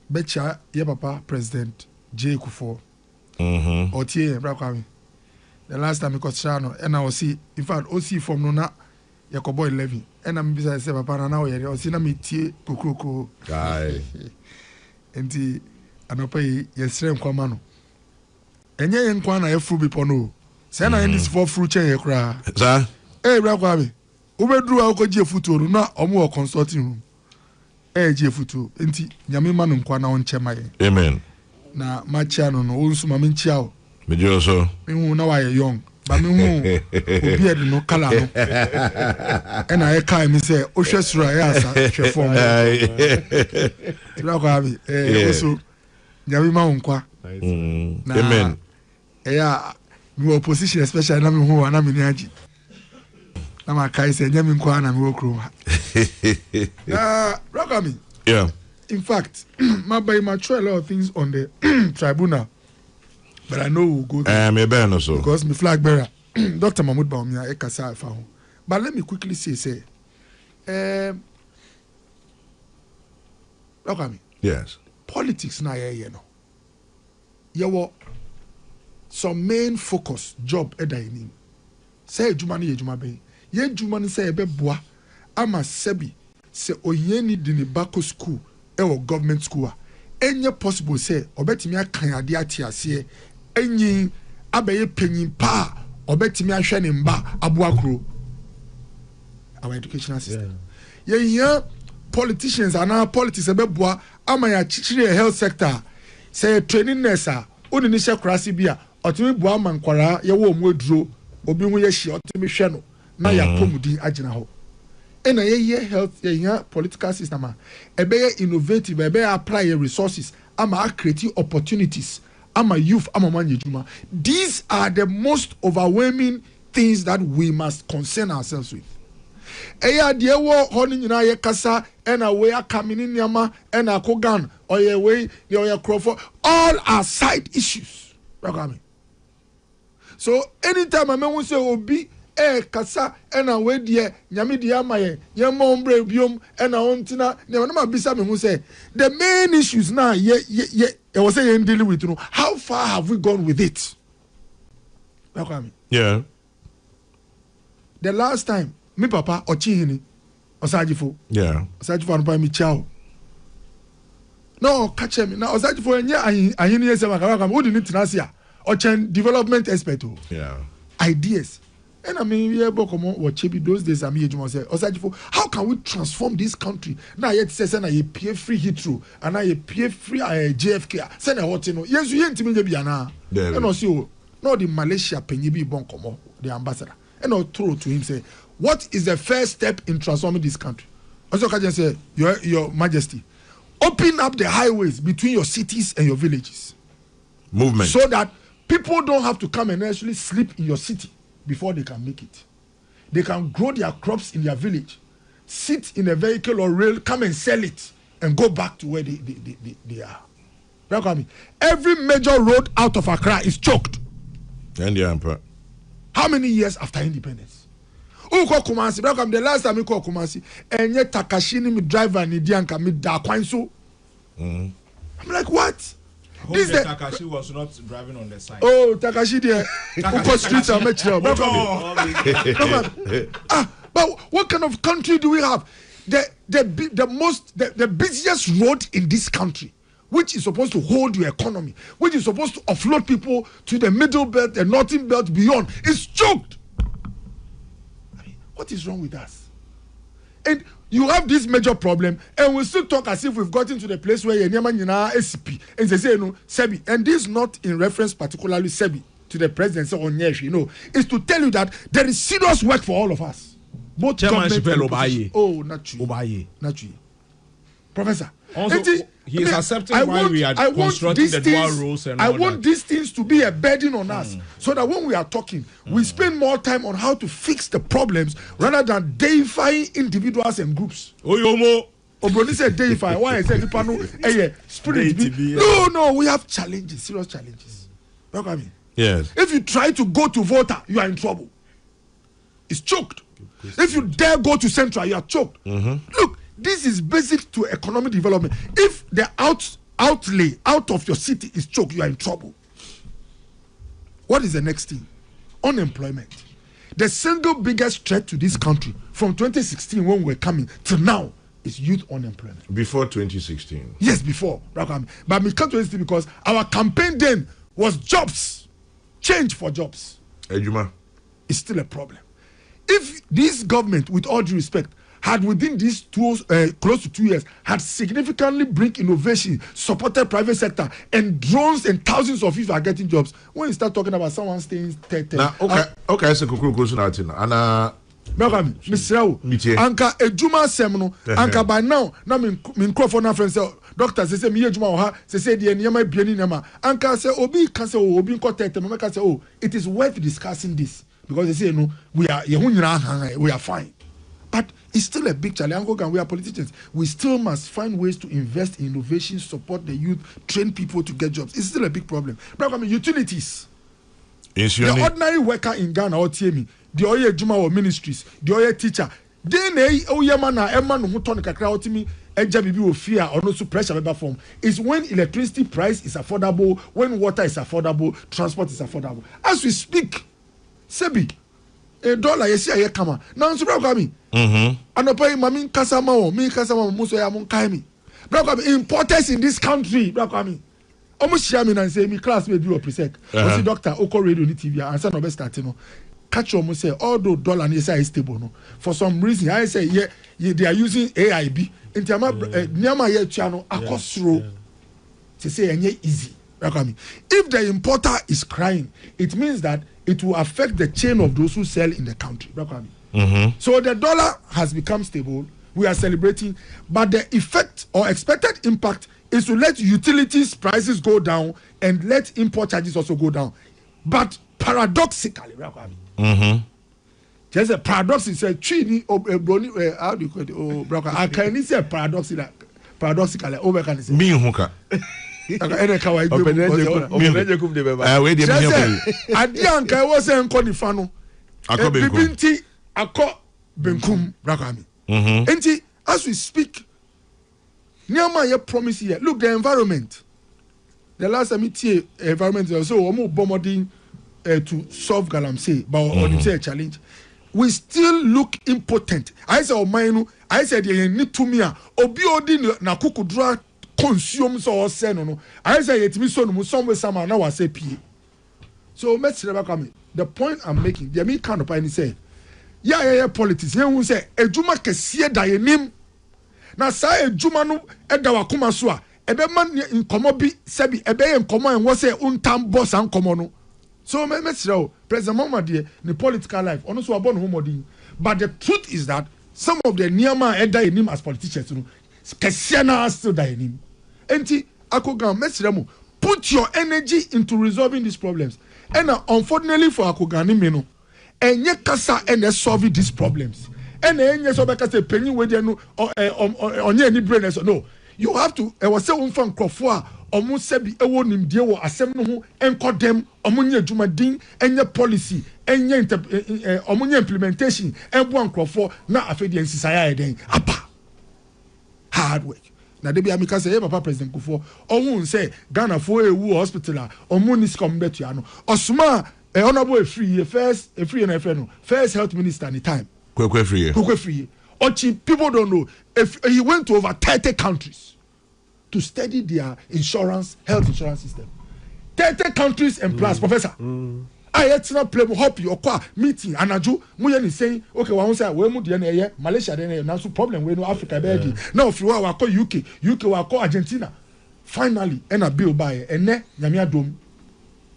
Betcha ye papa President J Kufo. Or Tie Brakwami. The last time I got Shano, and I will see, in fact, OC from Nona Yakobo 11. And I'm beside Sefa now, or see me tea kukuku. Aye. And the Anope, yes, Kwamano. And ye and Kwana, a fruit bipono. Send I this for fruit chair cry. Sir? Eh, Brakwami. Ube drew our Koji Futu, not or more consulting room. Eh, Jefutu, enti, Yamiman Kwana on Chemai. Amen. Na my channel, no, also Mamin Chow. Me also. Me now I young, but me who beard no color. And I can't me say, Oshas Rayasa, Shefon. Also, Yamima Unkwa. Amen. Yeah, me opposition, especially Nami who and I'm in Yaji. Nama Kai said, Yamin Kwan and Wokro. Rockami. Yeah. In fact, my try a lot of things on the tribunal. But I know we'll go there. Because my flag bearer, Dr. Mahmoud Bawumia, Ekasa Fahu. But let me quickly say, look at me. Yes. Politics na you know. You were some main focus job edaini. Say jumani ye jumabe. Ye jumani say ebe boa. Ama sebi se oyeni dini bako school or government school. Any possible say obetimi akan ade ate ase. Enyin abeye penyin pa obetimi ahwe ne mba aboakro our educational system yeah politicians and our politics ebeboa ama ya chichire health sector say training nurse oni ni hye krasi bia otimi boa mankwara ye wo mu aduro obi hu ye hye otimi hwe no na ya pomudi agina ho ena ye health ye political system ebeye innovative ebeye apply resources ama create opportunities. I'm a youth, I'm a man. These are the most overwhelming things that we must concern ourselves with. Eya dear war honing in a kasa and a way a coming in yama and a kogan or your way your crawford. All are side issues. So anytime a man will say obi kasa and a way dear yami diamaye yamombre bium and a ontina never bisa me who say the main issues now I was saying dealing with, you know, how far have we gone with it? Yeah. The last time, me papa Ochihini, Osajifo. Yeah. Osajifo and me chow. No, catch me. Now Osajifo and I hear who didn't Nasia or development expert. Yeah. Ideas. And I mean, yeah, what Chebi those days, I mean, Osajifo, how can we transform this country? Now, yet says, and I pay free hit through, and I pay free JFK. Send a hot, yes, you ain't me, Biana. And also, no, the Malaysia Penyibi Bonkomo, the ambassador, and I'll throw to him, say, what is the first step in transforming this country? Also, can just say, Your Majesty, open up the highways between your cities and your villages. Movement. So that people don't have to come and actually sleep in your city before they can make it. They can grow their crops in their village, sit in a vehicle or rail, come and sell it, and go back to where they are. Every major road out of Accra is choked. And the emperor. How many years after independence? Who call Kumasi? The last time we call Kumasi, and yet Takashini, me driver, and Dianka, me da Kwanso. I'm like, what? This Takashi was not driving on the side. Oh, Takashi there. Uko streets are much but what kind of country do we have? The busiest road in this country, which is supposed to hold your economy, which is supposed to offload people to the middle belt, the northern belt, beyond, is choked. I mean, what is wrong with us? And you have this major problem, and we still talk as if we've gotten to the place where SCP and they say, no, Sebi, and this is not in reference particularly Sebi to the presidency or Nyesh, you know, is to tell you that there is serious work for all of us. Both government and opposition. Oh, not true. Not true. Professor. Also, he is accepting why we are constructing the dual roles and all I want these things to be a burden on us, so that when we are talking, we spend more time on how to fix the problems rather than deifying individuals and groups. Obroni said deify. Why I said spirit? No, we have challenges, serious challenges. Look at me. Yes. If you try to go to Volta, you are in trouble. It's choked. If you dare go to Central, you are choked. Look, this is basic to economic development. If the outlay out of your city is choked, you are in trouble. What is the next thing? Unemployment. The single biggest threat to this country from 2016 when we were coming to now is youth unemployment. Before 2016? Yes, before. But we can't do this because our campaign then was jobs. Change for jobs. Ejuma. It's still a problem. If this government, with all due respect, had within these close to 2 years, had significantly bring innovation, supported private sector, and drones and thousands of people are getting jobs, when you start talking about someone staying 10. Now, okay, so Anka ejuma semno anka by now na min microphone na friend say doctor say me ejuma ha say the nyama biani nyama anka say obi can say obi nko tete me can say oh it is worth discussing this because they say no we are fine, but it's still a big challenge. We are politicians, we still must find ways to invest in innovation, support the youth, train people to get jobs. It's still a big problem. But I mean, utilities, the ordinary worker in Ghana or TME, the oye juma or ministries, the oye teacher, then Emma no muton kakra otimi eja bibi o fear or no pressure paper form is when electricity price is affordable, when water is affordable, transport is affordable. As we speak, Sebi $1 yesi aye kama na nso bra kwa mi anopa mami kasama o mi kasama muso ya mun kai mi bra kwa mi importers in this country bra kwa mi omo share me na say mi class me do presec o see doctor oko radio ni TV and say no be start no catch omo say although dollar ni say is stable no for some reason I say they are using AIB into niama ye tua no akosro say enye easy bra kwa mi. If the importer is crying, it means that it will affect the chain of those who sell in the country. So the dollar has become stable. We are celebrating, but the effect or expected impact is to let utilities prices go down and let import charges also go down. But paradoxically, there's a paradox. It's a how do you call it? Oh, I can say paradoxically. Me huka. As we speak, Nyama promise here. Look, the environment. The last time we environment also bomarding to solve galamsey, but on a challenge. We still look impotent. I said, I said, you need to me. Obiodi na kukudra consume so send no. I say it me so no somewhere somehow now I say P. So let's never come. The point I'm making, the me kind of point say, yeah politics. Here we say ejuma kesiye da yenim. Na sa ejuma no eda wakuma so a ebe man nkomo bi sebi ebe ye nkomo en wo say untam boss an nkomo no. So let's say President Mahama de the political life ono so abon homodin. But the truth is that some of the niyama eda yenim as politicians no kesiana still da yenim. Enti Akogan mesremo put your energy into resolving these problems. And unfortunately for Akogani meno enye kasa ene solve these problems. And enye so beka say penny we dey no onye ni brain so no. You have to e was say unfa nkrofo a omo sebi ewo nimdie wo asem no ho enkodem omo nya adwumadin enye policy enye omo nya implementation enbo nkrofo na afedi ensisaya eden apa hard work. Na debi amika say papa President Kufo ohun say Ghana for ewu hospital omo ni skom betu ano osuma honorable free first health minister any time Kwekwe free ochi people don't know if he went to over 30 countries to study their health insurance system. 30 countries and plus professor I yet not play hope your car meeting anaju muye ni saying okay wa say we mu de na ye Malaysia de na so problem we no Africa be now if you wa call UK wa call Argentina finally and a bill by ene nyame adom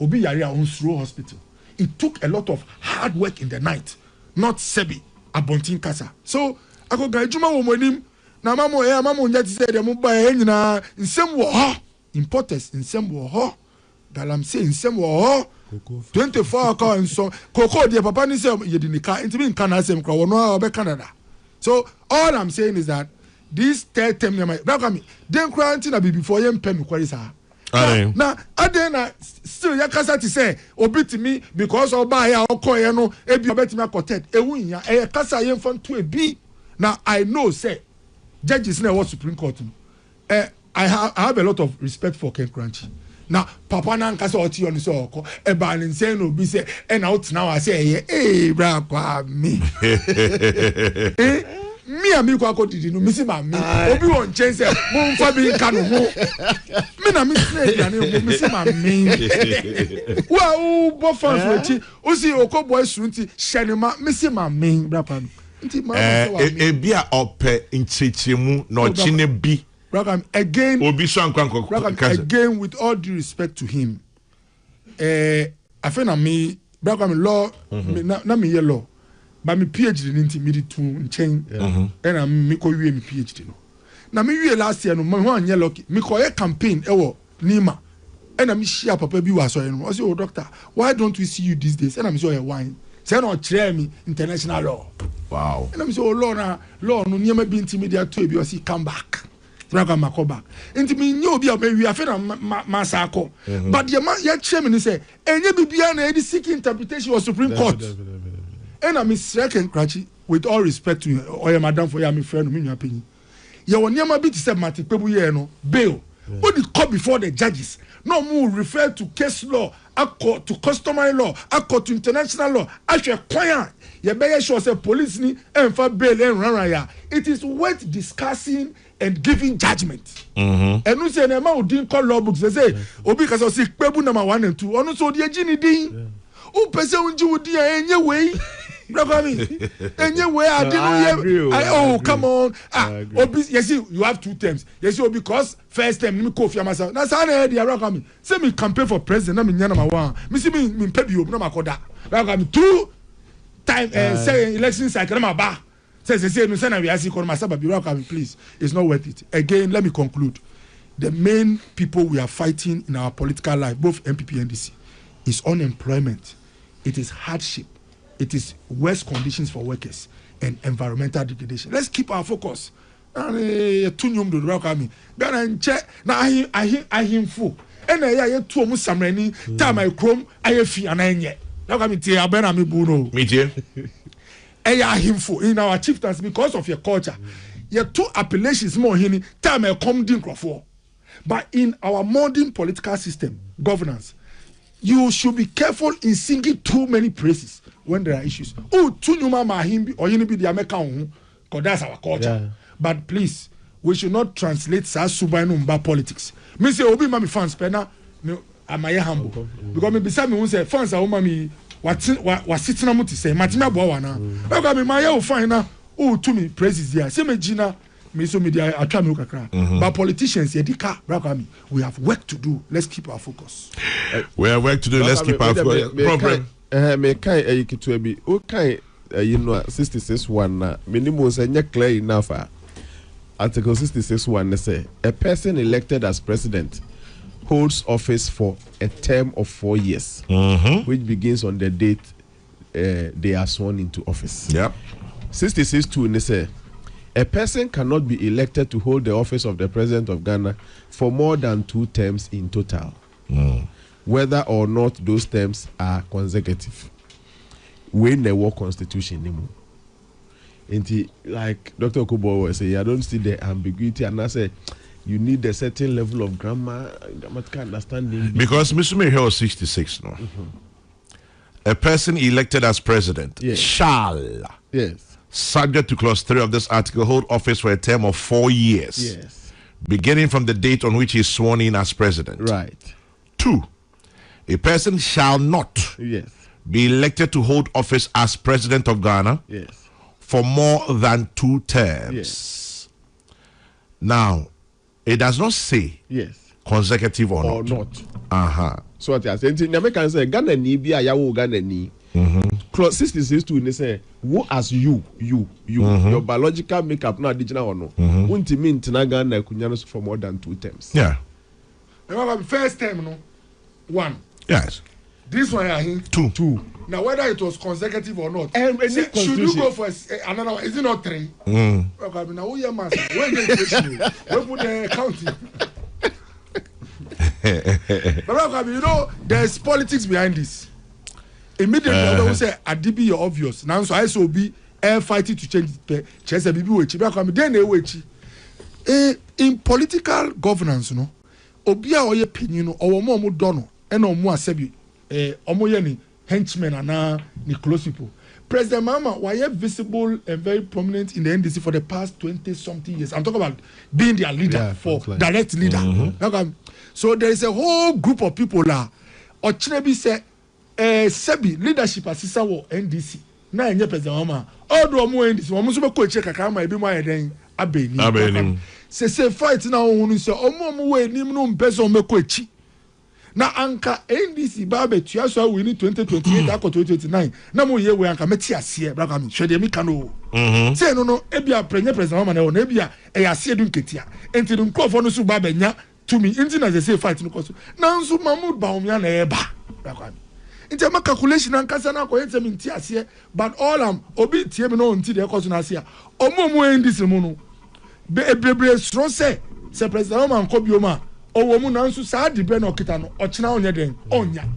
obi yare a Onsuro hospital. It took a lot of hard work in the night, not sebi abontin kasa. So Akoga ejuma wo monim na mamo nya ti say dem ba nyina nsem wo ho importers nsem wo ho galamsey nsem wo ho 24 hours and so Koko de papa ni say yedinika intimi nka na asem kra wono obe Canada. So all I'm saying is that this third term me den kra nti na before yem pen kwari sa na adena still yakasa ti say obitimi because oba ya okoye no ebi obetimi akotet ewunya kasa yem fan to ebi. Now I know say judges na what Supreme Court. I have a lot of respect for Ken Crunchy. Now, Papa na nkasa oti on so oko e ba ni say no bi say e na out now I say bra kwa me. Me and me kwa didi no misi ma me obi won chance mo mfa bi nka no ho me na me say ya ne misi ma me wa o bo fans wechi o si okobo asunti hyenema misi ma me bra pa no nti ma e bia ope nchichimu no chine bi again obi so again with all due respect to him I feel na me bra law na me law. But my PhD didn't me to change, and I'm me wie my PhD no. Na me wie last year no, me wan ye lucky. Me call a campaign ewo Nima, and I'm share papa bi was so no. I say, oh doctor, why don't we see you these days? And I'm so wine. Say no try me international law. Wow. And I'm so law no near be intermediate to be see come back. Raga makoba. Enti me nyo bi obe wi afa na masako. But the man ye chairman say, enye bibia na e seek interpretation of Supreme Court. And I'm second Crunchy, with all respect to you, madam for your friend, me opinion. You will never be to say Mati Pebu no bail. What did call before the judges? No more refer to case law, accord to customary law, accord to international law. Actually, choir. You better show say police ni and for bail and run. It is worth discussing and giving judgment. And no say na ma odin call law books. They say obi kasa say Pebu number 1 and 2. Ono so die gini din. O pese unji odi enye way. Anyway, I didn't oh, come on. Yes, you have 2 terms. Yes, because first term, me coffee myself. That's how I hear rock me. Say me campaign for president, I'm in Yanama 1. Me see me pay you, no makoda. Rock me 2 time, say election cycle, my bar. Say, no, send we ask you, myself, rock me, please. It's not worth it. Again, let me conclude. The main people we are fighting in our political life, both MPP and NDC, is unemployment. It is hardship. It is worse conditions for workers and environmental degradation. Let's keep our focus. Tunyum do rock me. Gana check na ahim fu. Ena ya tu omu samrani time I chrome ayefi ananye. Rock me tie abena me bu no. Me tie. Eya ahim fu in our chieftains because of your culture. Your 2 appellations more hini time I come din crofo. But in our modern political system, governance, you should be careful in singing too many praises when there are issues. Oh, tunyuma mahimbi or you be the American, because that's our culture. Yeah. But please, we should not translate sa subainumba politics. Me say obi mami fans pena me amaye humble because me beside me won say fans are mami what sitting amuti say matimi abo wana. Because me maye o fine na oh to me praises there. Say me gina me so media atwa me kakra. But politicians yedika braka me we have work to do. Let's keep our focus. We have work to do. Let's keep our focus. Problem. Me kai ekitu bi o kai 66:1 na minimum say nya clear enough. Article 66:1 say a person elected as president holds office for a term of 4 years, which begins on the date they are sworn into office. Yep. 66:2 say a person cannot be elected to hold the office of the president of Ghana for more than 2 terms in total. Whether or not those terms are consecutive. When the war constitution anymore. And like Dr. Okubo was saying, I don't see the ambiguity, and I say you need a certain level of grammatical understanding. Because Mr. Mayhill 66 no. A person elected as president shall, subject to clause 3 of this article, hold office for a term of 4 years, beginning from the date on which he is sworn in as president. Right. 2. A person shall not be elected to hold office as president of Ghana for more than 2 terms. Now, it does not say consecutive or not. So what I say, American say Ghana ni bi ayawo Ghana ni. Clause 66:2 say who as you your biological makeup na digital or no. Unti mean tina Ghana kunya for more than 2 terms. Yeah. First term no 1. Yes. This one I think 2. Now whether it was consecutive or not, should you go for another one? Is it not 3? Okay, now who your master? When they put the counting. But you know there's politics behind this. Immediately we say Adibi you're obvious. Now so I so be air fighting to change the chess bibi wechi. Then they wechi. in political governance, no, obia oye penino or more dono, and no more sebi, omoyeni henchmen and ni close people. President Mahama, why are visible and very prominent in the NDC for the past 20-something years? I'm talking about being their leader, direct leader. So there is a whole group of people là. Or Chinebi say, Sebi leadership assistant wo NDC. Na enye President Mahama. All do omo NDC. Omo so be ko check kakama ebi mo ayeden abeni. Se fight na ohunu se omo we nim no mpese o meko echi. Na anka NDC ba be tua so we ni 2028 akọ 2029 na mo ye we anka meti ase braka mi hwede mi kano say no ebia president Mahama na na ebia e ase du nketia enti dun crofo no so ba benya to me enti na say fight no koso na nso Mahmoud Bawumia na eba braka mi enti ma calculation anka sa na ko enti mi nti ase but all am obi tie mi no nti de koso na ase a omo NDC mu no be ebrebre strong say president Mahama nko bioma owo mu nanso saa de be na okita no ochina onye den onya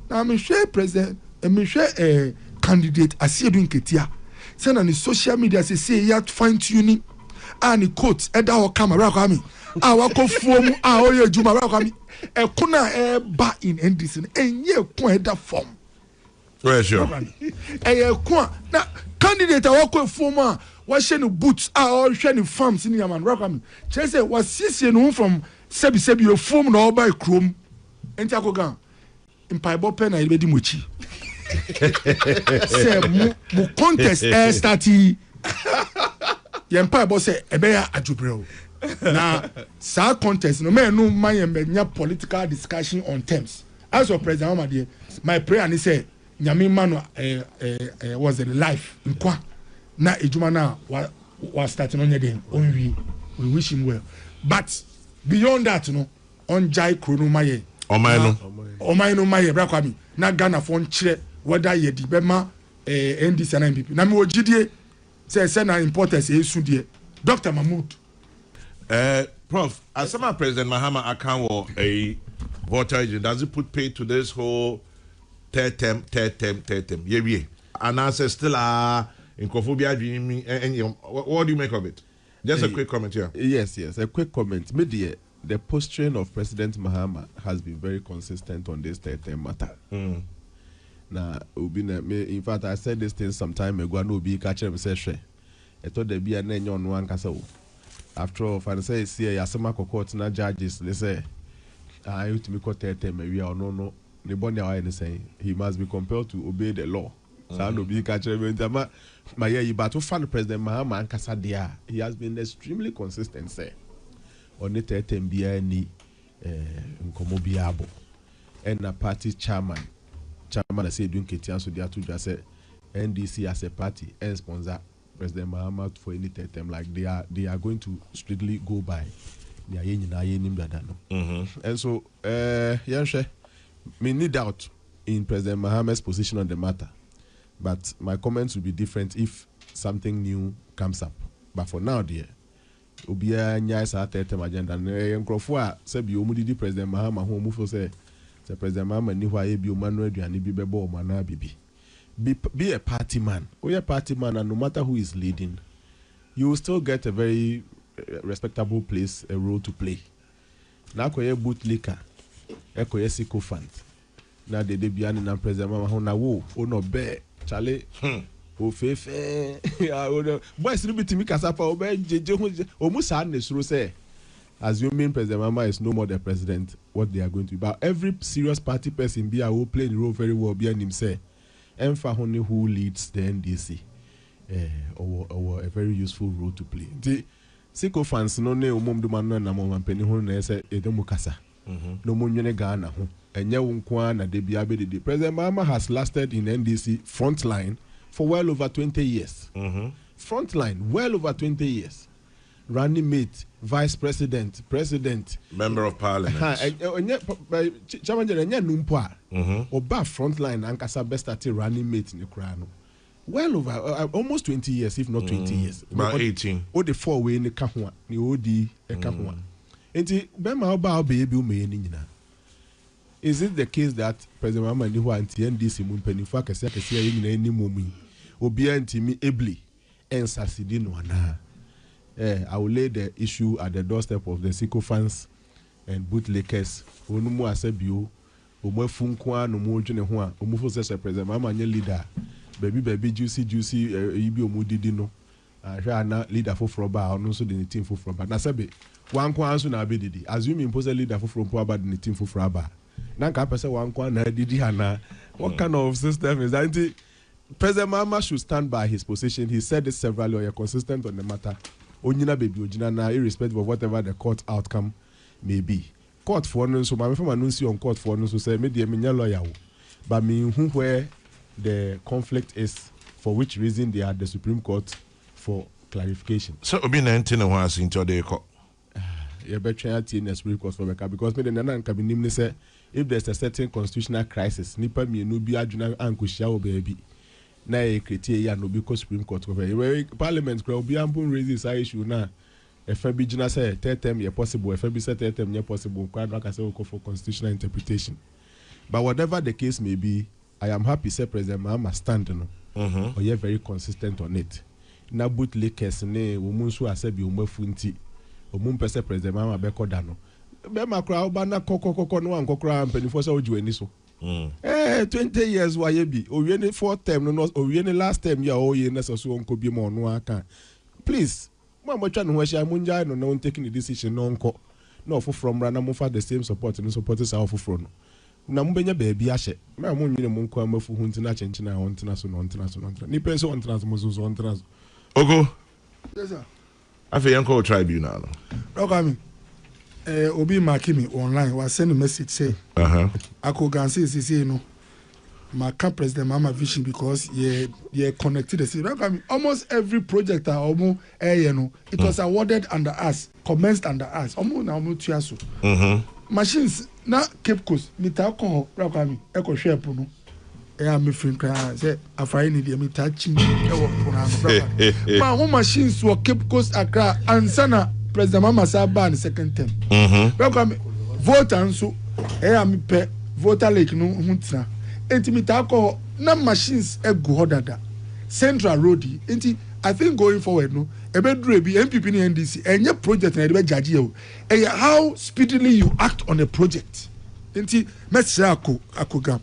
na me hwe president me hwe candidate asiedu nketia say na ni social media say ya fine tuning ani quote eda o camera kwa mi a wakofuo mu a oye juma ra kwa mi ekuna ba in NDC enye ekun eda form sure ekun na candidate wakofuo mu a wa hye no boots a o hwe ni farms ni yaman ra kwa mi say was sisi no from sebi your form na oba krom enti akoga mpaibo pen na ibedi mochi se mu contest starti ye mpaibo se ebe ya ajubreo na sa contest no me no man ye nya political discussion on terms as of President Mahama my prayer ni say nyame ma no was a life nkwa na ejuma na wa start no nya den onwi we wish him well but beyond that no on jai krono maye omaino maye brakwa mi na Ghana for nkyere whether ye di bema NDC na MPP na me ogidie say na importance esu die Dr. Mahmoud Prof, as some President Mahama account or a voter, does it put pay to this whole third term? Yeah. And answer still in Kophobia, and what do you make of it? Just a quick comment here. Yes, a quick comment. Media, the posturing of President Mahama has been very consistent on this third term matter. Now, in fact, I said this thing some time ago. No, be catcher me say, I thought there be a name on one castle. After all, if I say see a summer court na judges, they say, I used to be caught third term. We are no. The body are saying he must be compelled to obey the law. So no be catcher me. My yeah, but to find President Mahama and Kasadia, he has been extremely consistent. Say on the third term, be any nkomobiabo, and a party chairman I say doing Ketian so they are to just say NDC as a party and sponsor President Mahama for any third term, like they are going to strictly go by their and so me need doubt in President Mahama's position on the matter. But my comments will be different if something new comes up. But for now, dear, Obia Nyas at the agenda and Crofua said you did President Mahama who move say President Mahama knew why be Manuel and Bibo Mana Bibi. Be a party man. Or a party man, and no matter who is leading, you will still get a very respectable place, a role to play. Now koye bootlicker, koye siko fund. Now the debian and President Mahama na wo no bear. Charlie, Fefe, boys, little bit to me, Casapa, almost sadness, say, assuming President Mahama is no more the president, what they are going to be. But every serious party person be will play the role very well behind himself. And for who leads the NDC, or a very useful role to play. The Siko fans no ne umum do man na mo penny hon na say edemukasa. No munye Ghana ho. Enye wonkwa na de bia be de. President Mahama has lasted in NDC frontline for well over 20 years. Frontline well over 20 years. Running mate, vice president, member of parliament. Chairman enye numpo a. Oba frontline ankasa best at running mate ni kra no. Well over almost 20 years, if not 20 years. About 18. O the 4 way ni kahwa ni odi e kahwa. Enti bema oba obebi ume ni nyina. Is it the case that President Mahama ni wa anti NDC mu mpanifu akese yi nyina ni momu obi anti mi ebli ensasidi no ana I will lay the issue at the doorstep of the sycophants and bootlickers. Onumu asebio, omo funkwa no mo dwene ho a, omo fo se president mama nye leader. Baby juicy ibi omo didi no. Ahwa na leader foforo ba ono so de team foforo ba. Na sebe wankwa anso na abedidi. Assume impose leader foforo po aba de team foforo aba. Na nka pese wankwa na didi ana. What kind of system is that? President Mahama should stand by his position. He said this severally, or you're consistent on the matter. Onyina baby, onyina na, irrespective of whatever the court outcome may be. Court for no so my friend announce on court for no so say me dey me lawyer, but me who where the conflict is, for which reason they are the Supreme Court for clarification. So obi 19 no was into the court. You better try to the Supreme Court for because me the nana can be say if there's a certain constitutional crisis, nipa me no be adjuna ankushia o baby. Na e criteria no because Supreme Court over Parliament will be able raise this issue now. If be jina say third term ye possible, if be say third term ye possible, quite like I say we for constitutional interpretation. But whatever the case may be, I am happy say President Mahama stand or ye very consistent on it. Na bootlickers ne umunsu asebi umefunti. Umumpese President Mahama beko dano. Be makra oba na kokoko no ankokra mpanifo say oju ani so. 20 years why be owieni fourth term no owieni last term ya oye na so onko bi mo no aka please mo twa no ho hia munja no no taking the decision no onko no from rana mo for the same support no support is our for no na mo benya ba bi ahye ma mo nwene mo nko amafu hu ntina chenchena ho ntina so no ntina so no ntina ni penso on ntina so mo so ntina so ogo yes sir afi yanko tribunal okay obi makimi online was send a message say akoganse say no my president Mahama vision because ye connected the city. Almost every project almost it was awarded under us, commenced under us. Almost now almost tiaso. Machines na Cape Coast mita ko rakami eko share puno. Me friend cry say afai ni dey mita chim e wo puno. Ma machines were Cape Coast Accra ansana President Mahama Saba in second term. Welcome. Vote and so me pe voter lake no huntina. Enti mitako na machines e go hodada. Central road enti I think going forward no ebedure bi MPP ni NDC enye project na e be judge you. How speedily you act on a project. Enti message akogam.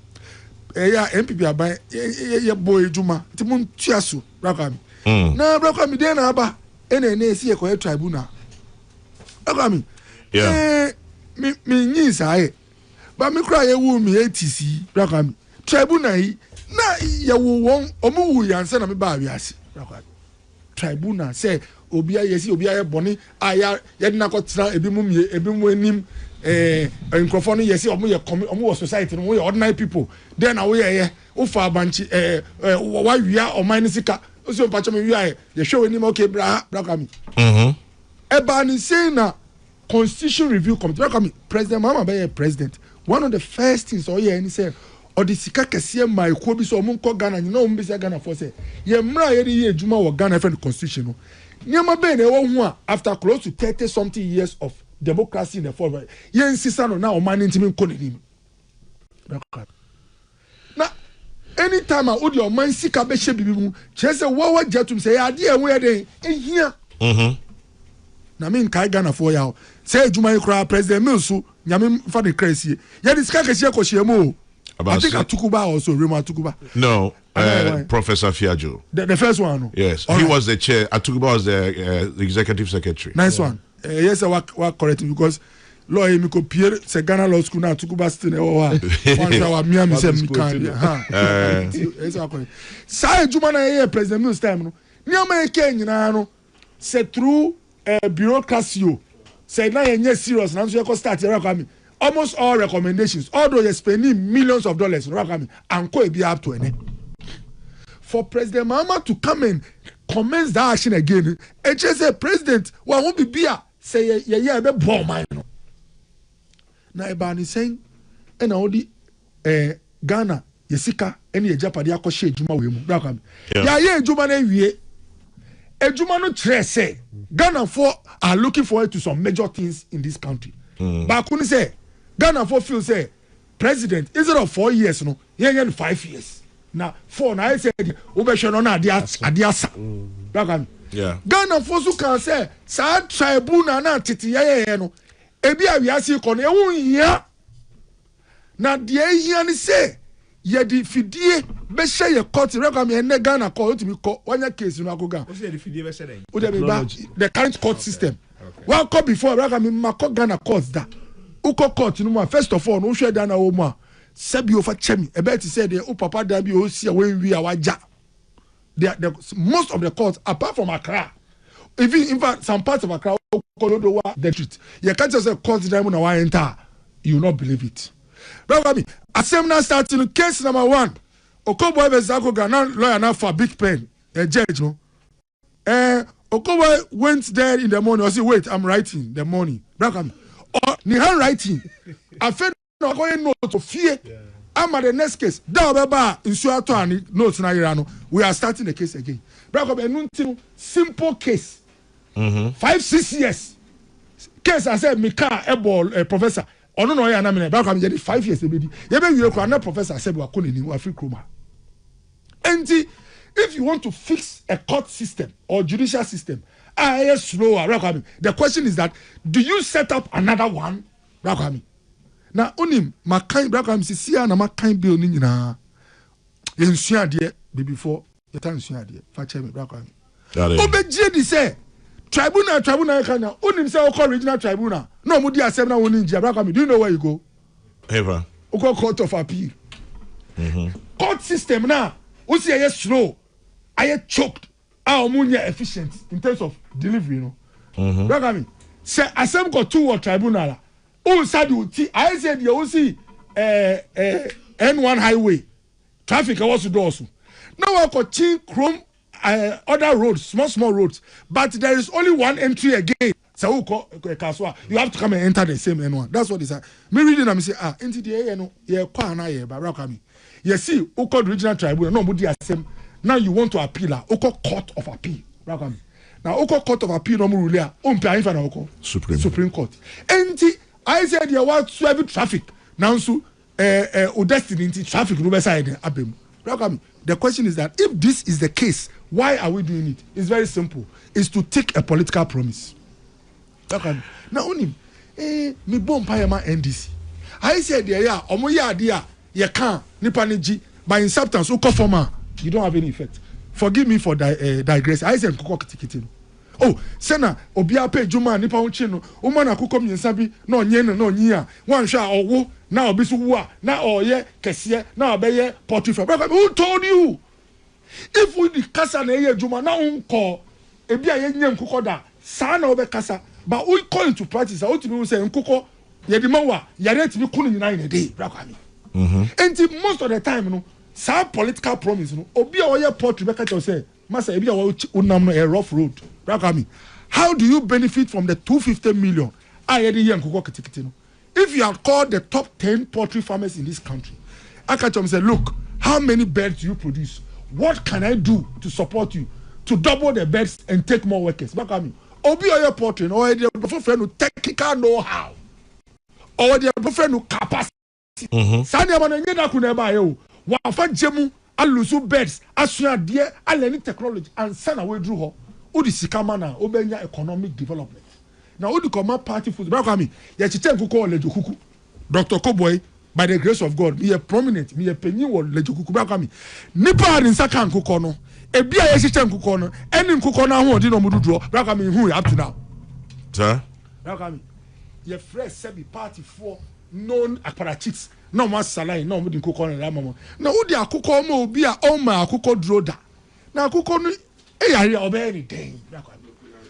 MPP aban ye Boye juma enti mun tiaso rakami. Na rakami dey na aba NDC e ko tribunal. Akami. Me nyi sae. Ba me kra ye wu mi ATC rakami. Tribunal yi na ye wo won omu wu yanse na me ba awiase. Rakami. Tribunal say obia yesi obia ye boni aya ye na ko tra ebi mu anim nkrofo no yesi omu ye omu society no we ordinary people then na we ye wo fa banchi wa wia o man sika o so pacho me wia ye show anim okay rakami. Eba ni say na Constitution Review Committee. Welcome, President Mahama be president. One of the first things he said, or the sika kese my kobi so munko Ghana, you know mbisa Ghana for say, ye mra ye juma wa Ghana for the Constitution. No, nyama be ne wo ho after close to 30 something years of democracy in the forward. Ye insista no na o man ntimi nko nenim. Na anytime I odi o man sika be hye bibi mu, chese wo jatum say ade e wo ye den ehia. Na me nkai Ghana for ya say ejuma ikra President Milsu nyame fa de crazy ye diska kese ko hye I think Atukuba also Rema Atukuba. No, Professor Fiajo. The first one. No? Yes, all he was the chair. Atukuba was the executive secretary. Nice one. Yes, I work correctly because law me ko Pierre se Ghana Law School na Atukuba still one our Miami say me can. Yes, I correct. Say ejuma na ye President Mills time no. Nyama eke nyina no say through bureaucracy say na ye serious na so you start here come almost all recommendations although you're spending millions of dollars and go be up to any for President Mahama to come and commence that action again and just say president well won't be beer say yeah be bomb man na ebani saying and all the Ghana yesika any japadi akoshe ejuma we mu rakam ya ejuma na wie ejuma no tre say Ghana for are looking forward to some major things in this country but kuni say Ghana for feel say president instead of 4 years no yen 5 years now 4 na I said we be show no na ade asa Yeah. Ghana fosu can say sa tribunal na tete ye no. Ebi awiase ko no e won hia. Na de hia ni say ye di fidie be hye ye court record me ene Ghana court to be wanya case no agoga. O say the fidie be hye den. O de be ba the current court system. One court before record me mako Ghana court da. Uko court no ma first of all no hwe da na wo mu a sebi ofa chemi e be ti say the o papa da bi o si a wen wi a waja. Most of the courts apart from Accra, even in fact some parts of Accra the truth. You can't just say court diamond na enter, you will not believe it. Brother, assembly starting case number 1. Okoboy Bezako Ghana lawyer now for big pen, a judge no. Okoboy went there in the morning. I said, wait, I'm writing the morning. Brother, or ni handwriting. I felt no going no to fear. I'm at the next case. We are starting the case again. Simple case. 5-6 years. Case I said, Mika Ebol, professor. Oh no, I am 5 years. You professor said, we are calling him free chroma. And if you want to fix a court system or judicial system, slower. The question is that do you set up another one? Na onim makan Abraham sisia na makan bill ni nyina yensua de before yeta nsua de fa che me Abraham obeje di say tribunal kana onim say o original tribunal no mo di asem na woni nji Abraham do you know where you go ever o go court of appeal court system na o see aye slow aye choked how munya efficient in terms of delivery no Abraham say asem go to tribunal Sadi, I said you see N1 highway traffic was do also. Now I got Chrome other roads, small roads, but there is only one entry again. So you have to come and enter the same N1. That's what they say. Me reading and me say into the no but you see Oko regional tribunal no body same. Now you want to appeal Oko court of appeal. Now Oko court of appeal no more rule Oko Supreme Court. I said you want to have traffic. Now so destiny into traffic side abem. The question is that if this is the case, why are we doing it? It's very simple. It's to take a political promise. Now only me bomb payama NDC. I said yeah, omoya dia ye can nipaneji by in substance you don't have any effect. Forgive me for digress. I said koko. Oh, Sena, Obia pay Juma Nipa Chino, Umana Kukom Sabi, no Yen, no Nia, one shot or woo, now Bisua, now or ye, Cassia, now Baye, Portufa. Who told you? If we the Casa Naya Juma now call Ebia Yen Kukoda, son of the Casa, but we call into practice, ultimately say Kuko, Yadimawa, Yaret be cooling in a day, Rakami. And most of the time, you know, some political promise, you know, Obia or your port Rebecca say, Master Ebia unam a rough road. How do you benefit from the 250 million? If you are called the top 10 poultry farmers in this country, Akachom said, look, how many birds do you produce? What can I do to support you to double the birds and take more workers? Obi your poultry, or the professional technical know-how, or the professional capacity. Sanya mananyena kuneba yo. Wafa jemu alusu birds, asuna dear, aleni technology, and sana we drew her. Udi sikamana obenya economic development. Now udi command party food. Brother, ya chichen kuko lejokuku. Dr. Koboy, by the grace of God, me a prominent, me a penny word lejokuku. Brother, nipa in sakan kuko no. Ebia ya chichen kuko no. Any kuko na ho di no mudu draw. Brother, who up to now? Sir. Brother, your fresh sebi party for known apparatchiks. No mas salai, no mudi kuko na mama. Now udi akuko mo obia o ma akuko droda. Na akuko no.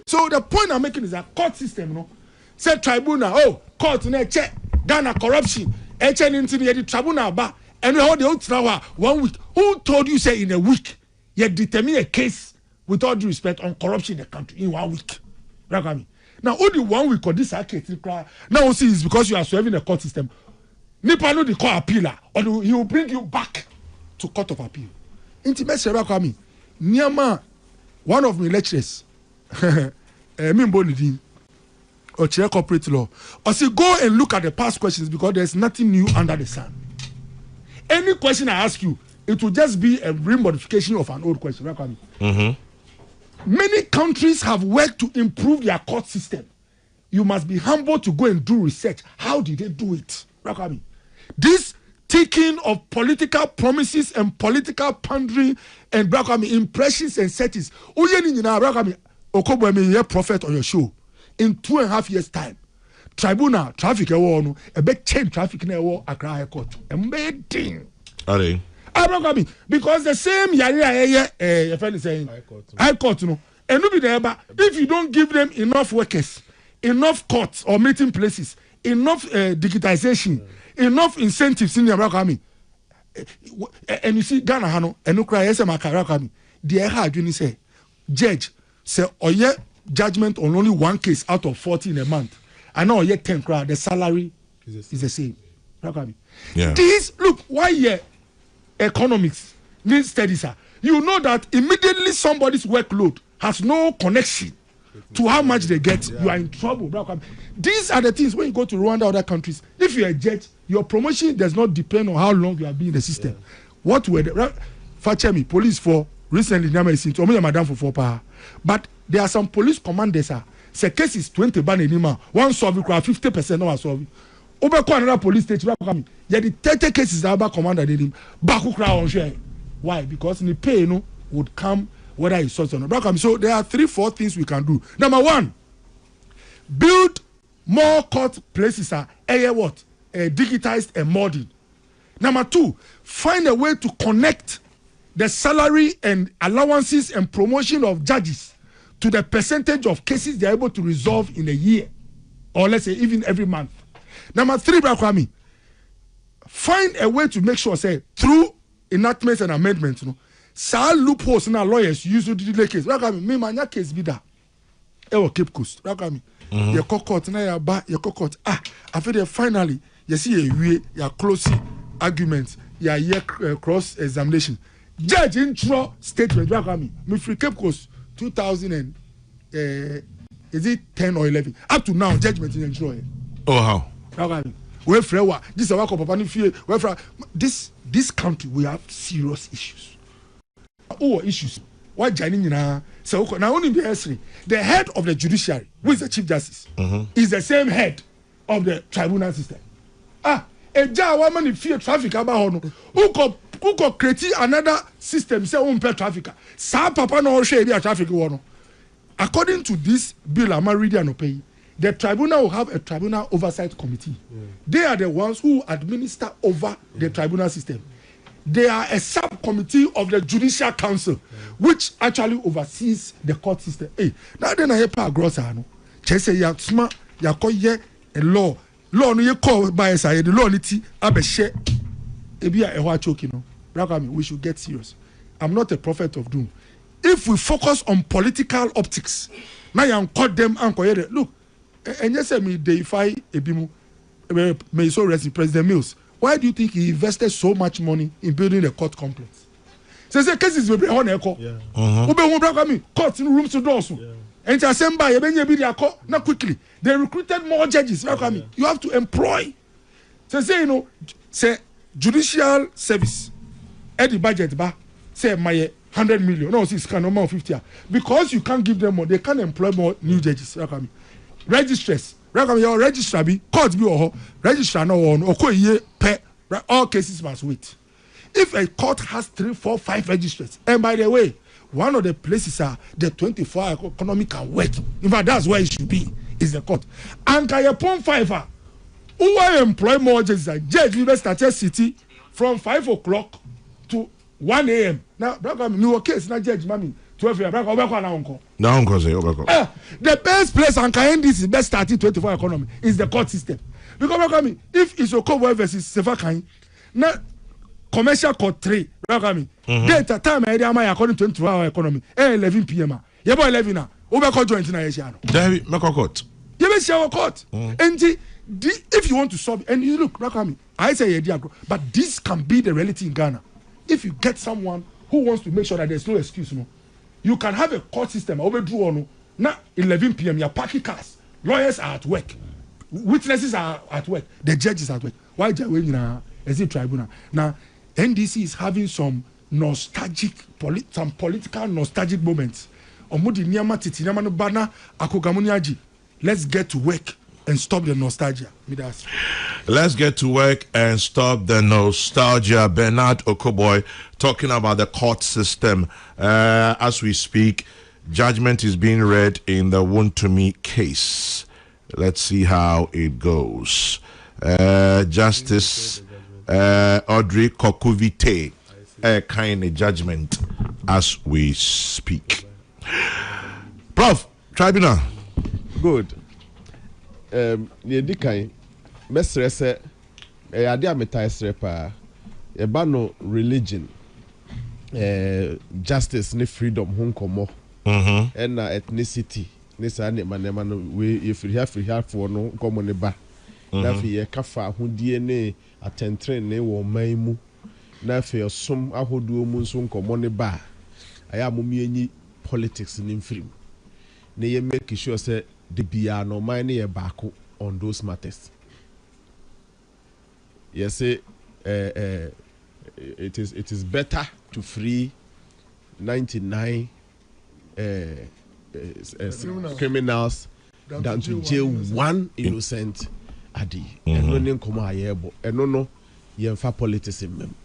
So the point I'm making is that court system, you know, say tribunal, court na check Ghana corruption, into the tribunal ba, and we hold the old trial 1 week. Who told you say in a week you determine a case with all due respect on corruption in the country in 1 week? Now only 1 week on this case now see is because you are serving the court system. Nipa no the court appealer, or he will bring you back to court of appeal. Intimacy Nyama. One of my lecturers, Mimbo or chair corporate law, or say go and look at the past questions because there's nothing new under the sun. Any question I ask you, it will just be a remodification of an old question. Many countries have worked to improve their court system. You must be humble to go and do research. How did they do it? This taking of political promises and political pandering and impressions and settings. Okobo prophet on your show in 2.5 years' time. Tribunal traffic a big chain traffic in Accra High Court. Amazing. Because the same your friend is saying High Court no. And be there, but if you don't give them enough workers, enough courts or meeting places, enough digitization, enough incentives in the and you see Ghana Hano and no cry the air say judge say judgment on only one case out of 40 in a month. I know 10 crowd, the salary is the same. Yeah. This look why economics needs studies. You know that immediately somebody's workload has no connection to how much they get. You are in trouble. These are the things when you go to Rwanda, other countries. If you're a judge, your promotion does not depend on how long you have been in the system. Yeah. What were the Fachemi police for recently? Madam for 4 but there are some police commanders. Say case is 20 ban anymore. One solve 50% no solve. Over another police station. Yeah, the 30 cases are about commander did him. Bakukra on share. Why? Because the pay would come whether it's source or not. So there are 3-4 things we can do. Number 1, build more court places digitized and modern. Number 2, find a way to connect the salary and allowances and promotion of judges to the percentage of cases they are able to resolve in a year, or let's say even every month. Number 3, find a way to make sure, say, through enactments and amendments, some loopholes in our lawyers use to delay case. Me manya case be that. Cape Coast. Your court na your court. I feel finally you see a way your close arguments, your cross examination. Judge intro statement. Me free Cape Coast 2000 and is it 10 or 11? Up to now, judgment in intro. Oh how? We this this country we have serious issues. Issues. What Janina so now only the history. The head of the judiciary, who is the Chief Justice, is the same head of the tribunal system. A woman in fear traffic about who could create another system say pay traffic. Sa papa no share be traffic one. According to this bill I'm reading and pay, the tribunal will have a tribunal oversight committee. They are the ones who administer over the tribunal system. They are a subcommittee of the Judicial Council, which actually oversees the court system. Now then I hear gross no. Chese ya sma ya koye a law. Law no ye call by side the law niti abeshe ebia ehwa choki no. We should get serious. I'm not a prophet of doom. If we focus on political optics, now you call them and look, and yes, me deify ebimu may so rest President Mills. Why do you think he invested so much money in building the court complex? So cases will be on echo. Courts in rooms to doors. And now quickly. They recruited more judges. You have to employ. So say judicial service. At the budget say my 100 million. No, it's kind of 50. Because you can't give them more, they can't employ more new judges. Registrars. Your registrar be court be or registrar no one all cases must wait. If a court has 3, 4, 5 registrars, and by the way, one of the places are the 24-hour economy can work. In fact, that's where it should be, is the court. And Kayapon 5 who will employ more judges? Judge will start a city from 5 o'clock to 1 a.m. Now, new case, not judge, mommy. 12 years. The best place and NDC best starting 24 economy is the court system. Because if it's a co versus Sefa now commercial court 3, data time according to 24-hour economy 11 p.m. You 11 now. Joint in court. You court. And if you want to solve, and you look, I say but this can be the reality in Ghana. If you get someone who wants to make sure that there's no excuse, you can have a court system. Now 11 p.m. You're parking cars. Lawyers are at work. Witnesses are at work. The judges are at work. Why is it tribunal? Now NDC is having some nostalgic, some political nostalgic moments omudi niyama titi niyama no bana akogamuniaji. Let's get to work and stop the nostalgia. Let's get to work and stop the nostalgia. Bernard Okoboy talking about the court system. As we speak, judgment is being read in the Wontumi case. Let's see how it goes. Justice Audrey Kokuvite kind of judgment as we speak. Prof, Tribunal. Good. Yedikai mesrese ade ametai pa ebano religion justice ne freedom hunkomo and ethnicity ne sa ne manema no we free for no komo ne ba na fi ye kafa hodie ne atentren ne wo manmu na fi osom ahoduo mu nso nkomo ne ba aya momienyi politics ne mfrim ne ye make sure say the bia no mind ye back on those matters. Yes, it is better to free 99 criminals than to jail one innocent adi. And no nkoma ayebo. And no yemfa politics in mem.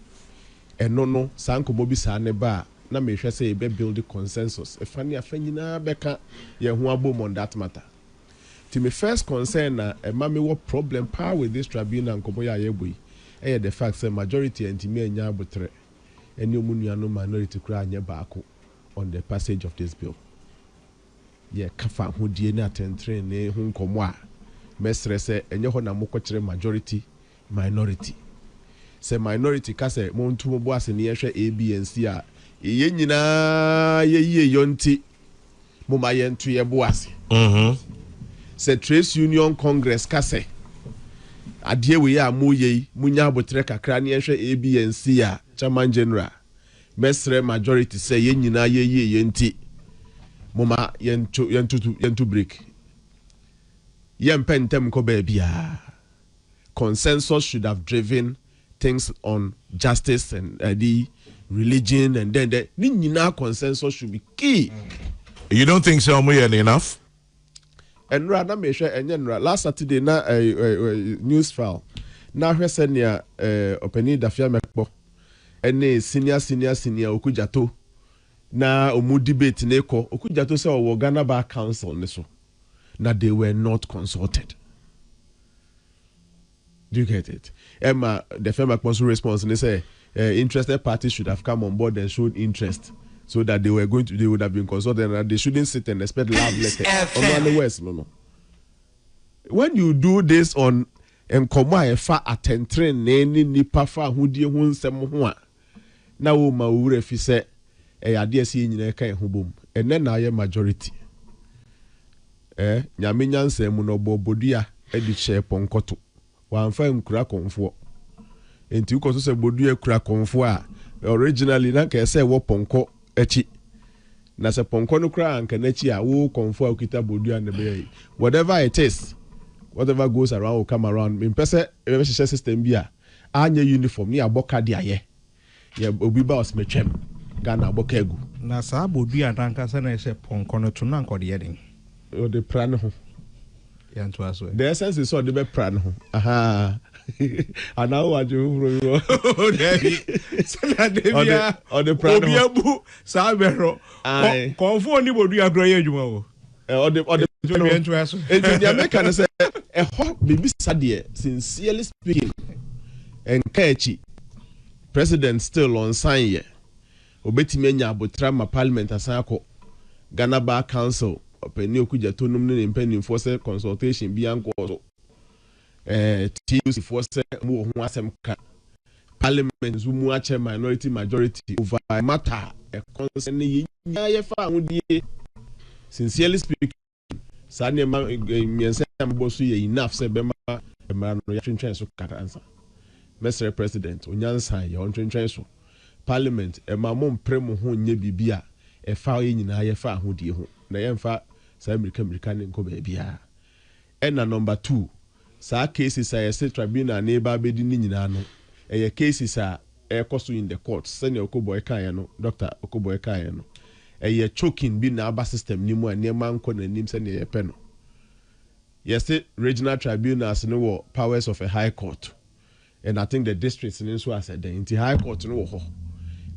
And no sanko mobi sa ne ba na me hwe say be build the consensus. If any afanyina beka ye ho abom on that matter. To my first concern na mama what problem power with this tribunal and komoya yeboy the fact say majority and me nya abotre eni omunua no minority kura anya baako on the passage of this bill ye kafa hodie na atentre ne hu nkomo a mesre se enye ho na mokokere majority minority se minority ka se montu mo bo ase ne yehwe ABNC a ye nyina ye yonti mo ma ye ntu ye bo ase se Trade Union Congress kase adie we ya moye munya abotre kakra ne ehwe ABNC a chairman general mesre majority say ye nyina ye nti moma yentu break ye mpentem ko ba bia consensus should have driven things on justice and the religion and then the nyina consensus should be key. You don't think so moye enough? And rather me share enyenra last Saturday na news file na hwese ne openi dafia mekpo ene senior okujato na omu debate ne ko okujato say owo Ghana Bar Council ne so na they were not consulted. Do you get it? Emma the firm response and they say interested parties should have come on board and showed interest so that they would have been consulted and they shouldn't sit and expect love letter on the west. No. When you do this on enkomo efa atentre neni nipa fa hodie ho nsem ho a na wo ma wure fi se ade ase nyina kan ho bom ene na aye majority nyame nyansa mu no bodua edi che ponkoto wanfa nkura konfo enti ukoso se bodua kura konfo a originally na ka se wo ponko echi na se ponko no kura anka na chi a wo konfo akita bodua ne be whatever it is, whatever goes around will come around. In person system bia anya uniform ni aboka dia ye obi ba osmechem Ghana aboka egu na sa bodua nanka se na se ponko no tuna nko de yedin o de plan ho yanto aso the essence is so de be plan ho aha ana wa ju fro yo se na de bia o de plan obi abu sa bero konfo ni bodua gro ye adwuma wo o de yanto aso the American say a hot baby sadie sincerely speaking enkachi president still on sign ye obetime nya abotra ma parliament asako Ghana Bar Council openi okuja tonum ne mpeni force consultation bi anko so TUC force mu ho asem ka parliament zu ache minority majority over matter e concern ye nya ye fa hodie sincerely speaking sane ma miense ambosu ye enough se bema emra no ya twentwen so kaka answer Mr. President onyansa ye on twentwen so parliament emamom prem ho nya bibia e fa ye nyina ye fa ahodie ho na ye mfa sa America ne nko ba bia na number 2 sa cases a yes tribunal na ba bedi ni nyina no e cases a e koso in the court senior Okoboy kan no Dr. Okoboy kan no a choking bi na aba system ni mu a niema nko na nim se ne ye pe no. Yes, regional tribunals no powers of a high court. And I think the districts in so as the high court no ho.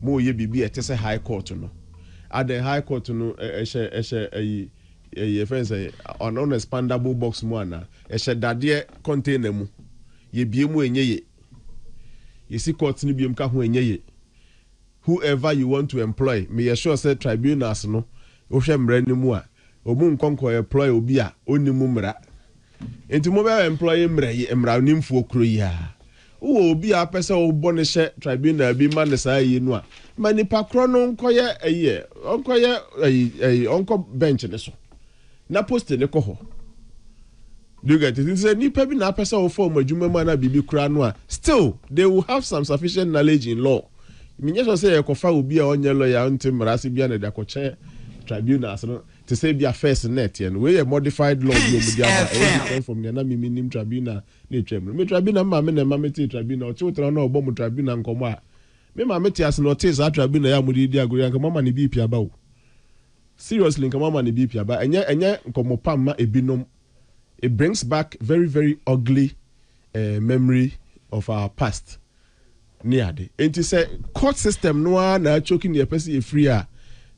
Mo ye bibi e say high court no. At the high court no a friends say on expandable box mo na e she dade container mu. Ye bie mu enye ye. Ye see court ni biem ka ho enye ye. Whoever you want to employ, me sure say tribunals no wo hwe mra ni mu a omu nkonko employ obi a onimu mra. Enti mo be employ mra nimfo kro ya. Wo obi a pese wo bone hye tribunal bi man sa yi no a manipa kro no nkoye onko bench ne so na post ne ko ho. Do you get it? Say nipa bi na pese wo form adwuma ma na bibi kra no a still they will have some sufficient knowledge in law. Me just say e ko fa obi a onye lawyer nti mra se bia na da ko che tribunals no to say be a first net and we a modified law different from the minim tribunal na twem me tribunal ma me na ma me tribunal o tra na obom tribunal nkomo a me ma me tias no tis a tribunal ya mudi di agori nka mama ne bi pia ba o seriously nka mama ne bi pia ba enye nkomo pam ma ebinom. It brings back very very ugly memory of our past neade enti say court system no na choking the person e free a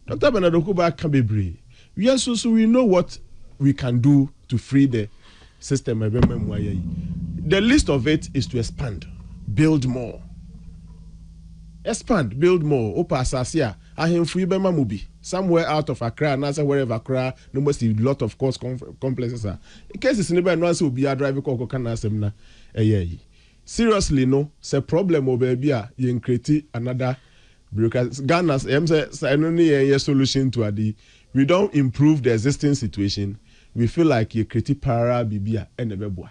Dr. Benadoko ba ka bebre. Yes, so we know what we can do to free the system. The list of it is to expand, build more. Expand, build more. Opa asasia. Ahim free bema mubi. Somewhere out of Accra, and wherever Accra, no must a lot of course complexes are. In case it's never no answer will be a driver call can semna. Seriously, no, it's a problem over here. You create another because Ghana's a solution to adi. We don't improve the existing situation. We feel like you create para bibia and nebeboa.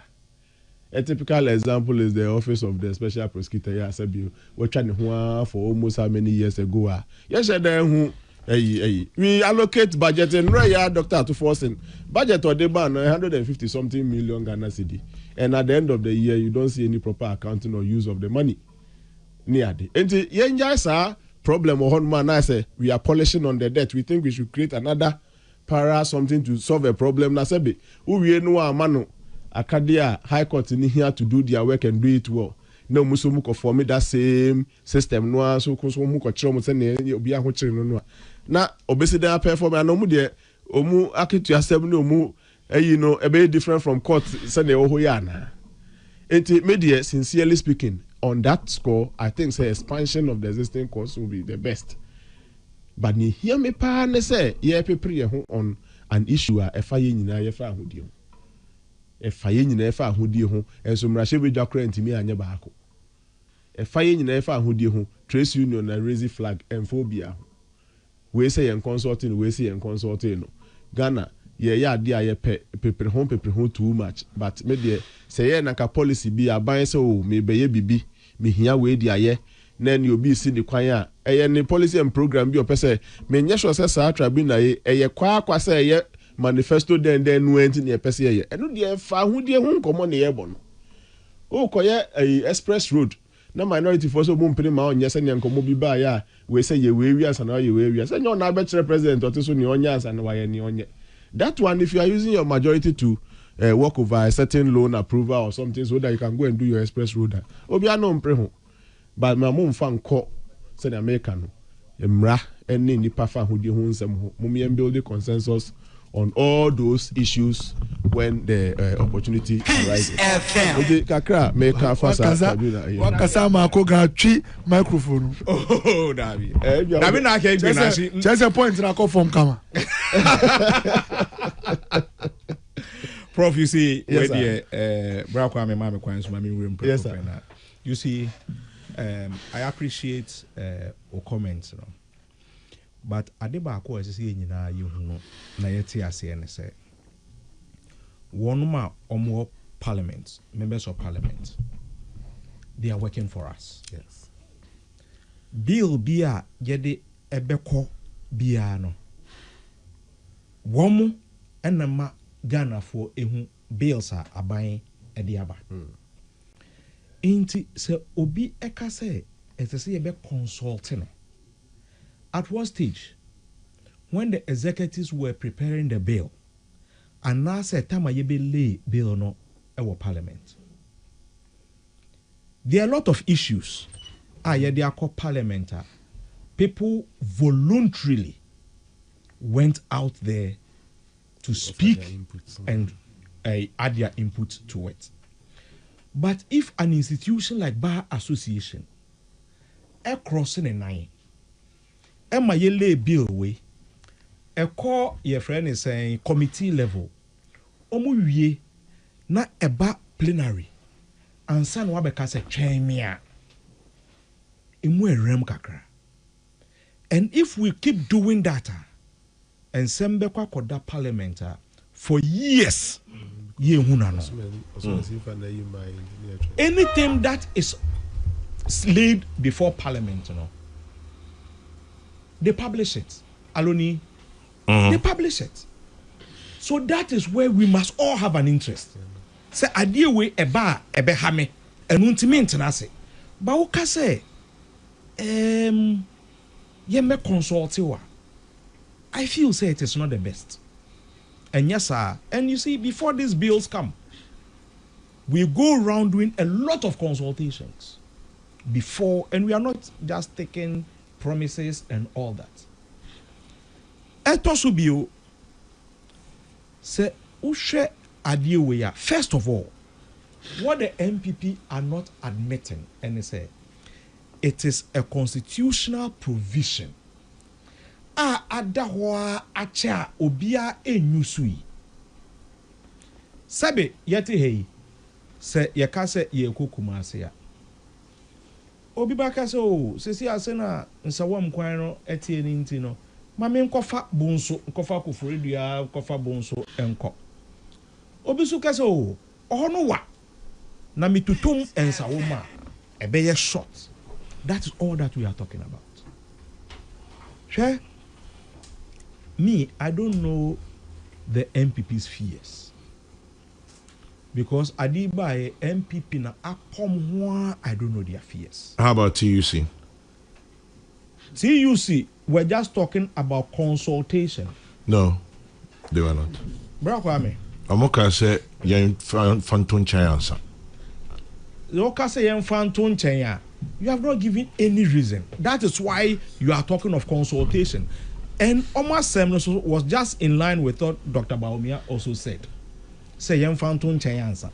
A typical example is the office of the special prosecutor. Yeah, said you were trying for almost how many years ago. Yes, then we allocate budget and doctor to forcing budget or the ban 150 something million Ghana cedi. And at the end of the year, you don't see any proper accounting or use of the money. Near the and problem or man, I say we are polishing on the debt. We think we should create another para something to solve a problem. Na sebe we know amano Akadia High Court in here to do their work and do it well. No musumu ko form that same system no so muko chiro se ne obi aho chire no no. Na obeside perform na omu de omu akitu asem no omu a very different from court se ne oho ya na. Enti media sincerely speaking on that score, I think say expansion of the existing course will be the best. But ni hear me pa ne say ye prepare on an issue a efaye nyina ye fa ahodie ho. Efaye nyina ye fa ahodie ho enso mrahye bedwa kra ntimi anye baako. Efaye nyina ye fa ahodie ho trace union na raise flag emphobia ho. We say yen consulting no. Ghana ye ade a ye pepre ho too much but me de say ye na ka policy bi aban say o me be ye bibi me hia we di aye na ni obi si di kwan a eye ni policy and program bi o pese me nya sure say sa tribunal eye kwa say eye manifesto den no enti ne pese eye eno de fa hodie ho nkomo ne ye bo no o koye express road na minority for so bumpini ma onye se ne nkomo bi ba ya we say ye we wi asa na ye we wi asa nyo na be chere president otiso ni onye asa na wa ye ni onye. That one, if you are using your majority to work over a certain loan approval or something so that you can go and do your express road. Obia no mpreho. But my mum fan ko said American. Emra any nipa fan who di hun sem mum build the consensus on all those issues when the opportunity arises. Okay, kakra make a fast wakasa mako ga twi microphone. Oh, Davi. Davi na ke gbe na si. Just a point na call from kama. Prof, you see, yes, where the Brakwa me mama kwans mama room. Yes, sir. You see, I appreciate your comments, you know. But adeba ko ese nyina ye hu na yeti ase ne say one ma omo parliament members of parliament they are working for us. Yes. Bill bia yede ebeko bia no womu enema Ghana for ehu bills a aban ede aba inti se obi ekase ese ye be consulting. At what stage? when the executives were preparing the bill, and now said time I be lay bill no our parliament. There are a lot of issues. They are called parliament. People voluntarily went out there to speak and add their input to it. But if an institution like Bar Association crossing a line, Emma ye lay bill way, a call your friend is saying committee level, omu ye na eba plenary, and san wabeka se chemia, imwe rem kakra. And if we keep doing that, and sembe kwa koda parliament for years, anything that is laid before parliament, they publish it. Aloni, they publish it. So that is where we must all have an interest. Say idea we eba hame enuntimenti na se. Ba wo ka say ye me consult wa. I feel say it is not the best. And yes, sir. And you see, before these bills come, we go around doing a lot of consultations before, and we are not just taking promises and all that. Etosubio say ushe adieweya. First of all, what the MPP are not admitting, and they say it is a constitutional provision. Adahwa acha obia enyusui. Sabe yeti hei se yakase ye kokumase ya. Obi baka se o sesi ase na nsawam kwan no etie ni nti no. Mame nkofa bonso nkofa koforedua nkofa bonso enko. Obi su kase o ohono wa na mitutum ensawoma ebeye short. That is all that we are talking about. Sure. Me, I don't know the MPP's fears. Because Adiba MPP na akom I don't know their fears. How about TUC? TUC, we're just talking about consultation. No, they were not. Bro, Kwame. Amoka said yen fantun chayansa. Yoka say yen fantun chaya. You have not given any reason. That is why you are talking of consultation. And Omar Semnos was just in line with what Dr. Bawumia also said. Say yen fantun chayansa.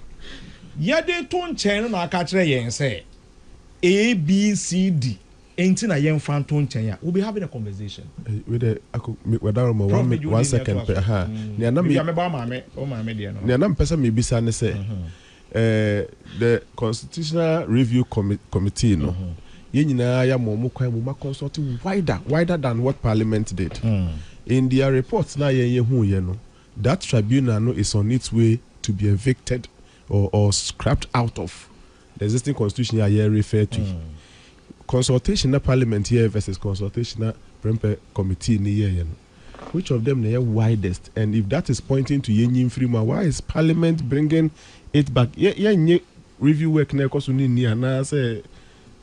Yade ton chayan na katre yen say A, B, C, D. Ain't na yen fantun chaya. We'll be having a conversation. With the one second. The Constitutional Review Committee, no. Consulting wider than what Parliament did. In their reports now, that tribunal is on its way to be evicted or scrapped out of the existing constitution I referred to. Consultation na Parliament here versus consultation na committee in the year. Which of them are widest? And if that is pointing to Yenyim Freeman, why is Parliament bringing it back? Review work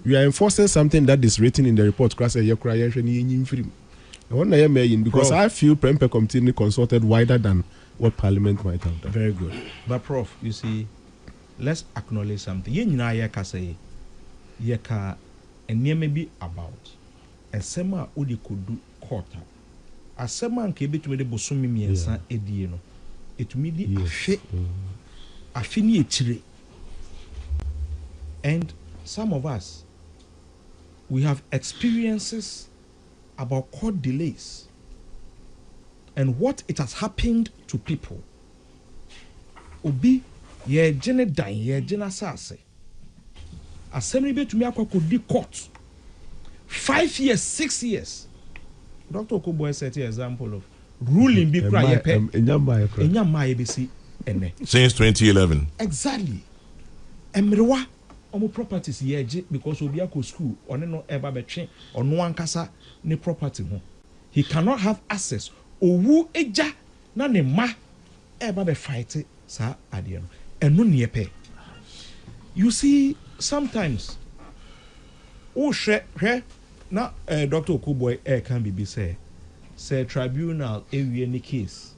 we are enforcing something that is written in the report. Because I feel Prempe Committee consulted wider than what Parliament might have done. Very good. But Prof, you see, let's acknowledge something. Yeka say yeka and maybe about a sema udi could do quarter. A sema and kebi to me the bosumi miensa edieno. It me di afini chire. And some of us, we have experiences about court delays and what it has happened to people. Obi ye jene dan ye jena sase. Assembly be to me could di court 5 years, 6 years. Dr. Okuboye set an example of ruling be cry since 2011. Exactly. Emrewa omo properties yeje because obi akọ school one no eba betwe ono ankasa ne property ho. He cannot have access. Owu eja na ne ma eba be fight sa ade no. Eno ne epe. You see, sometimes o hwe na Dr. Okuboye can be say say tribunal ewie any case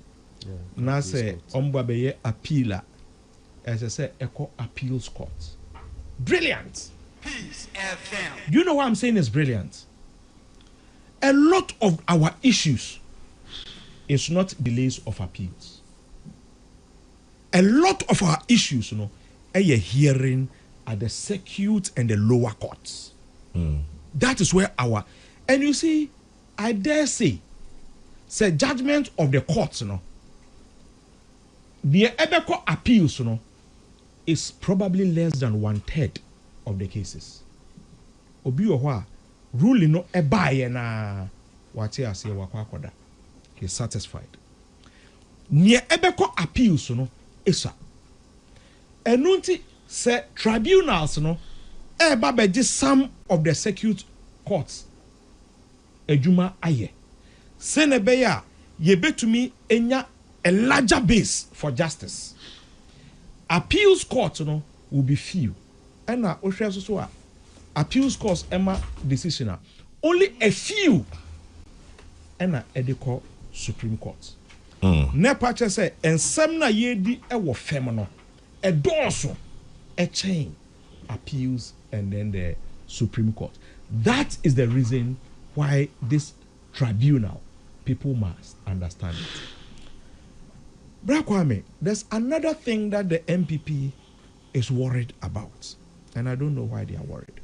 na say omba beye appealer as I say echo appeals court. Brilliant. Peace FM. You know what I'm saying is brilliant. A lot of our issues is not delays of appeals. A lot of our issues, you know, are hearing at the circuit and the lower courts. That is where and you see, I dare say judgment of the courts, you know, the Ebeko appeals, you know, is probably less than 1/3 of the cases. Obi ohwa ruling no ebaye na wati ase wakwakoda. He's satisfied. Near Ebeko appeals, you know, isa. Enunti say tribunals, you know, beji some of the circuit courts. Ejuma aye. Senebeya yebetumi enya a larger base for justice. Appeals courts, you know, will be few. And now, appeals courts Emma decision. Only a few. And now, Ediko Supreme Court. Nepache say, and some na yedi ewo femono. A dorso, a chain, appeals, and then the Supreme Court. That is the reason why this tribunal, people must understand it. Bra Kwame, there's another thing that the MPP is worried about. And I don't know why they are worried.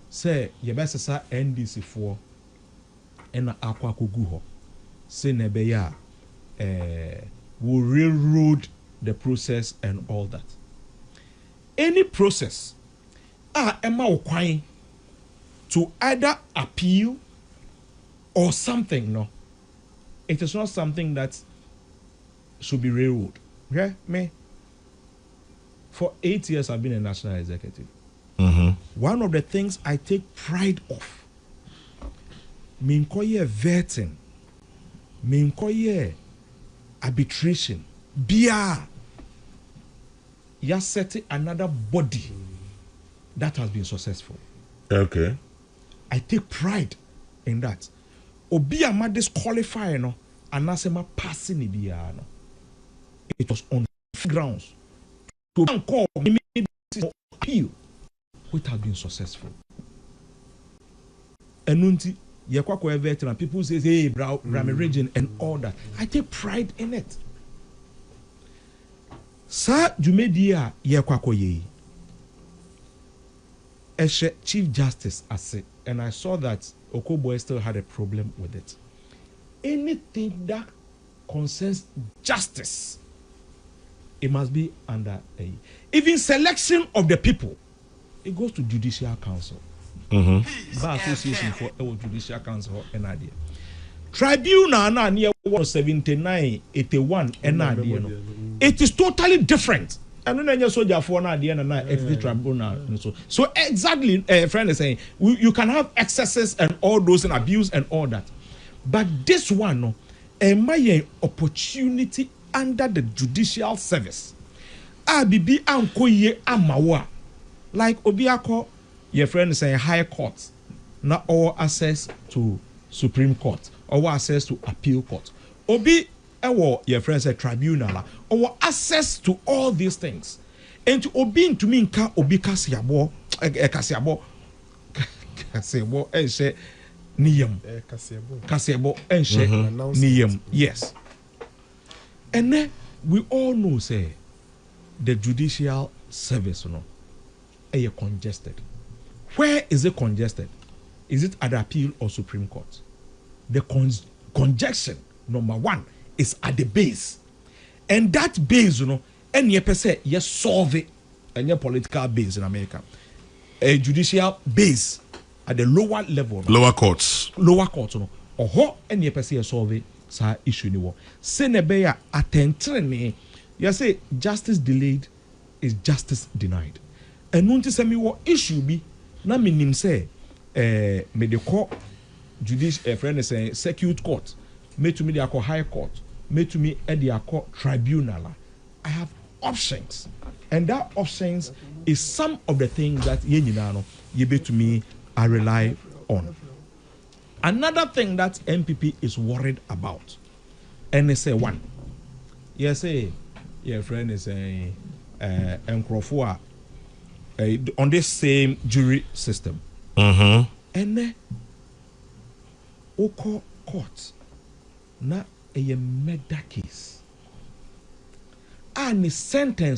Say, yebesesa NDC for ena akwa kuguho. Say nebeya will railroad the process and all that. Any process Emma Okwai to either appeal or something, no. It is not something that should be railroad. Yeah, me. For 8 years, I've been a national executive. One of the things I take pride of, minkoye vetting, minkoye arbitration, bia, ya set another body that has been successful. Okay. I take pride in that. Obi ama disqualify no, anasema passing ibia no. It was on grounds to call appeal, which has been successful. Enunti yekwako veteran people say, hey, Brahmi region and all that. I take pride in it. Sa jumedia yekwako ye. Eshe Chief Justice ase, and I saw that Boye still had a problem with it. Anything that concerns justice, it must be under even selection of the people. It goes to Judicial Council. Bar Association for Judicial Council and idea. Tribunal na near 79, 81 and idea. It is totally different. And then you soldier for an idea and the tribunal. So exactly, friend is saying you can have excesses and all those and abuse and all that. But this one, no, my opportunity under the judicial service. Bibi anko ye amawa. Like Obiako, your friend is saying high court, not all access to Supreme Court, or access to appeal court. Obi your friend said tribunal, or access to all these things. And to Obi to me nka Obi kasiabo and say niyam kasiabo and say niyam. Yes. And then we all know say the judicial service, you know, is congested. Where is it congested? Is it at the appeal or Supreme Court? The congestion, number one, is at the base. And that base, you know, and you say yes, solve it, and your political base in America. A judicial base at the lower level. Lower courts. Lower courts, you know. Or and you say solve it, sa issue ni wo. Senebeya attention, you say justice delayed is justice denied. And nunti se mi wo issue bi na minim say me de court judicial friend is saying circuit court, me to me the high court, me to me at the court tribunal. I have options, and that options is some of the things that ye be to me I rely on. Another thing that MPP is worried about, and they say one, yes, your friend is a Nkrofua on this same jury system. And then Oko court na a murder case and the sentence